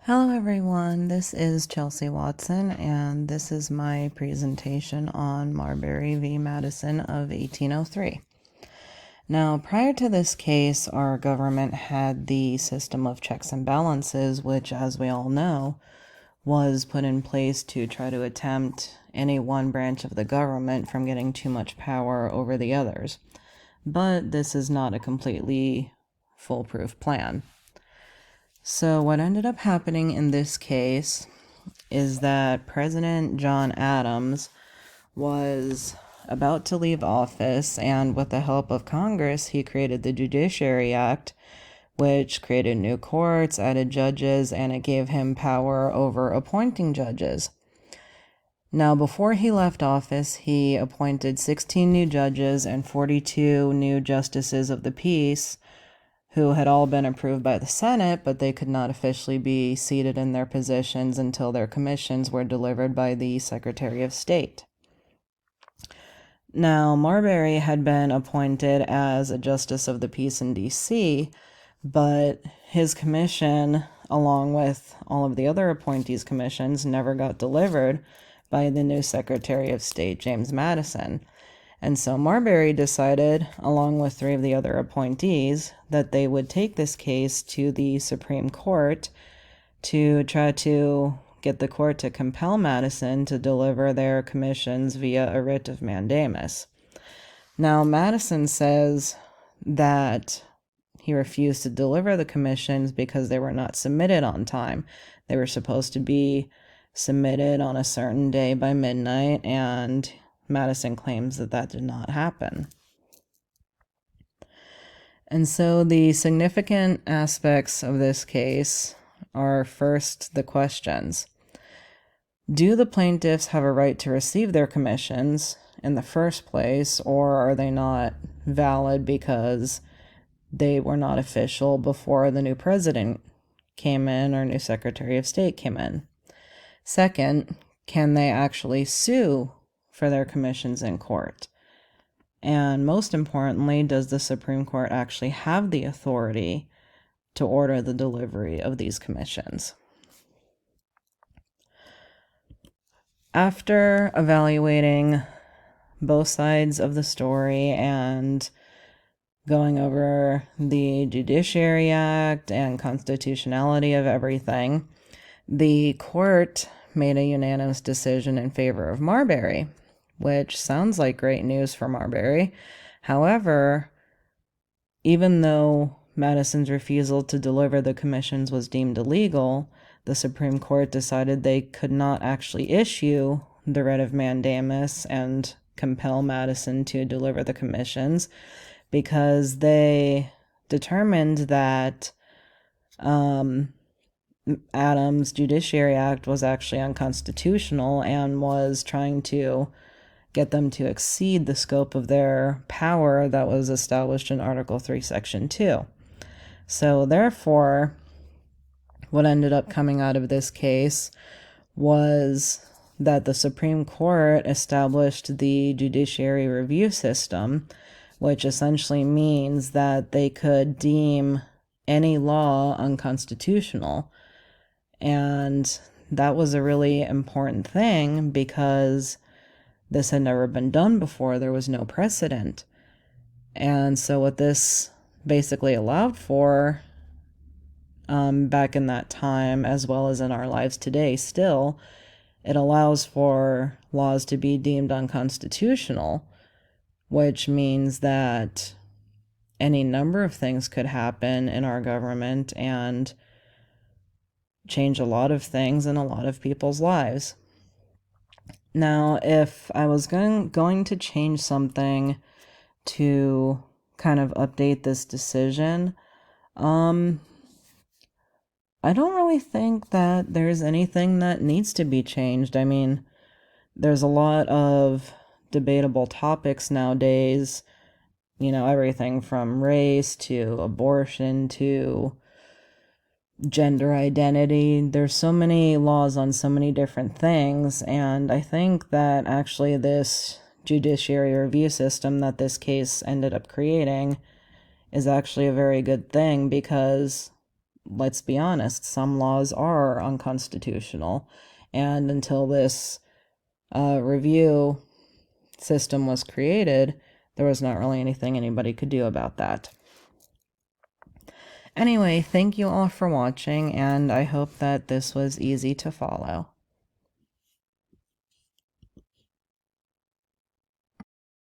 Hello everyone, this is Chelsea Watson, and this is my presentation on Marbury v. Madison of 1803. Now, prior to this case, our government had the system of checks and balances, which, as we all know, was put in place to try to attempt any one branch of the government from getting too much power over the others. But this is not a completely foolproof plan. So what ended up happening in this case is that President John Adams was about to leave office, and with the help of Congress, he created the Judiciary Act, which created new courts, added judges, and it gave him power over appointing judges. Now, before he left office, he appointed 16 new judges and 42 new justices of the peace, who had all been approved by the Senate, but they could not officially be seated in their positions until their commissions were delivered by the Secretary of State. Now, Marbury had been appointed as a Justice of the Peace in D.C., but his commission, along with all of the other appointees' commissions, never got delivered by the new Secretary of State, James Madison. And so Marbury decided, along with 3 of the other appointees, that they would take this case to the Supreme Court to try to get the court to compel Madison to deliver their commissions via a writ of mandamus. Now, Madison says that he refused to deliver the commissions because they were not submitted on time. They were supposed to be submitted on a certain day by midnight, and Madison claims that that did not happen. And so the significant aspects of this case are, first, the questions. Do the plaintiffs have a right to receive their commissions in the first place, or are they not valid because they were not official before the new president came in or new Secretary of State came in? Second, can they actually sue for their commissions in court? And most importantly, does the Supreme Court actually have the authority to order the delivery of these commissions? After evaluating both sides of the story and going over the Judiciary Act and constitutionality of everything, the court made a unanimous decision in favor of Marbury, which sounds like great news for Marbury. However, even though Madison's refusal to deliver the commissions was deemed illegal, the Supreme Court decided they could not actually issue the writ of mandamus and compel Madison to deliver the commissions because they determined that Adams' Judiciary Act was actually unconstitutional and was trying to get them to exceed the scope of their power that was established in Article 3, Section 2. So therefore, what ended up coming out of this case was that the Supreme Court established the judiciary review system, which essentially means that they could deem any law unconstitutional. And that was a really important thing because this had never been done before. There was no precedent. And so what this basically allowed for, back in that time, as well as in our lives today still, it allows for laws to be deemed unconstitutional, which means that any number of things could happen in our government and change a lot of things in a lot of people's lives. Now, if I was going to change something to kind of update this decision, I don't really think that there's anything that needs to be changed. I mean, there's a lot of debatable topics nowadays, everything from race to abortion to gender identity. There's so many laws on so many different things, and I think that actually this judiciary review system that this case ended up creating is actually a very good thing because let's be honest, some laws are unconstitutional. And until this review system was created, there was not really anything anybody could do about that. Anyway, thank you all for watching, and I hope that this was easy to follow.